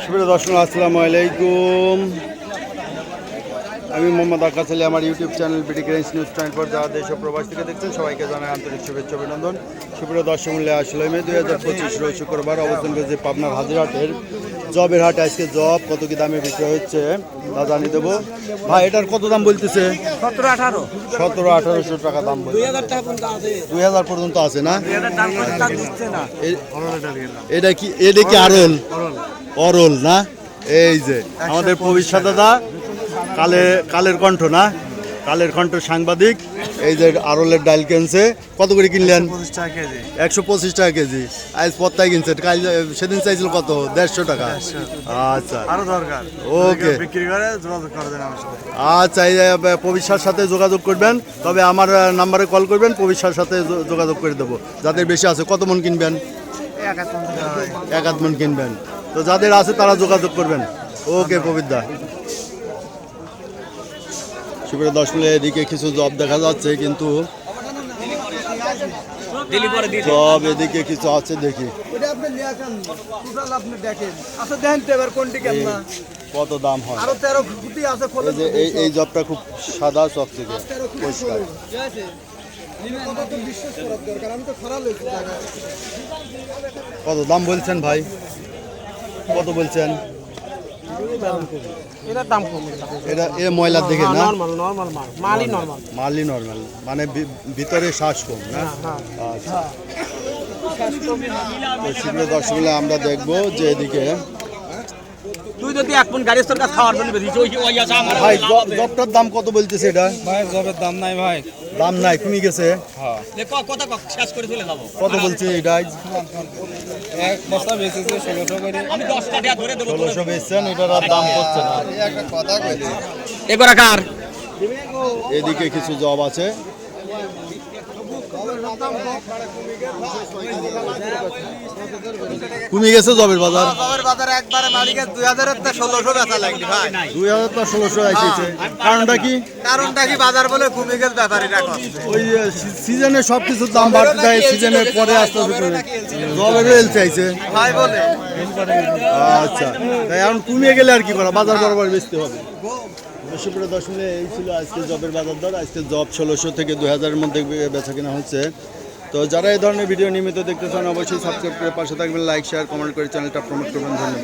সুপ্রিয় দর্শক, আসসালামু আলাইকুম। আমি মোহাম্মদ আকাশ আলী। আমার ইউটিউব চ্যানেল বিডি গ্রেন্স নিউজ 24 যারা দেশ ও প্রবাস থেকে দেখছেন সবাইকে জানাই আন্তরিক শুভেচ্ছা অভিনন্দন। সুপ্রিয় দর্শক মূল্যে 18 মে 2025 রোজ শুক্রবার অবস্থান করেছে পাবনার হাজিরহাটের জবের হাট। আজকে জব কত কি দামে বিক্রি হচ্ছে তা জানিয়ে দেবো। ভাই এটার কত দাম বলতেছে? 1700-1800 টাকা দাম বলছে। 2000 পর্যন্ত আছে না? এটা কি অরল না? এই যে আমাদের ভবিষ্যৎ দাদা কালের কণ্ঠ না, কালের কণ্ঠ সাংবাদিক। এই যে আরলের ডাল কিনছে, কত করে কিনলেন? 125 টাকা কেজি। আজ পত্তায় কিনছে, কাল সেদিন চাইছিল কত? 150 টাকা। আচ্ছা, আরো দরকার। ওকে, বিক্রি করে যোগাযোগ করবেন আমার সাথে। আচ্ছা, এই ভবিষ্যৎের সাথে যোগাযোগ করবেন, তবে আমার নাম্বারে কল করবেন, ভবিষ্যৎের সাথে যোগাযোগ করে দেবো। যাদের বেশি আছে কত মন কিনবেন? 1 মন কিনবেন। তো যাদের আছে তারা যোগাযোগ করবেন। ওকে পবিত্রা। সুপ্রিয় দর্শক, এদিকে কিছু জব দেখা যাচ্ছে, কিন্তু জব এদিকে কিছু আছে, দেখি কত দাম হয়। এই জবটা খুব সাদা চকচকে পরিষ্কার। কত দাম বলছেন ভাই? কত বলছেন? এটা ময়লার দিকে না? মালই নরমাল, মানে ভিতরে শ্বাস কম না? আচ্ছা, দর্শক আমরা দেখবো যে এদিকে ভাই জবটার দাম কত বলতেছে? এটা জবের দাম নাই ভাই, দাম নাই, কমে গেছে। কত বলছে এটা? 1600 বেচছেন, এটার আর দাম করছে না। এদিকে কিছু জব আছে। কমে গেছে জবের বাজার। একবারে মালিকের 2000-1600 বেচা লাগলি ভাই। 2000-1600 আসছে। কারণটা কি? বাজার বলে কমে গেছে ব্যাপারীরা। ওই সিজনে সবকিছুর দাম বাড়তে যায়, সিজনের পরে আস্তে আস্তে জবের রেল চাইছে ভাই বলে। আচ্ছা, তাই এখন কমিয়ে গেলে আর কি করা, বাজার বরাবর বেচতে হবে। সুপ্রিয় দর্শক, এই ছিল আজকে জবের বাজার দর। আজকে জব 1600 থেকে 2000-এর মধ্যে বেচা কেনা হচ্ছে। তো যারা এই ধরনের ভিডিও নিয়মিত দেখতে চান অবশ্যই সাবস্ক্রাইব করে পাশে থাকবেন, লাইক শেয়ার কমেন্ট করে চ্যানেলটা প্রমোট করবেন। ধন্যবাদ।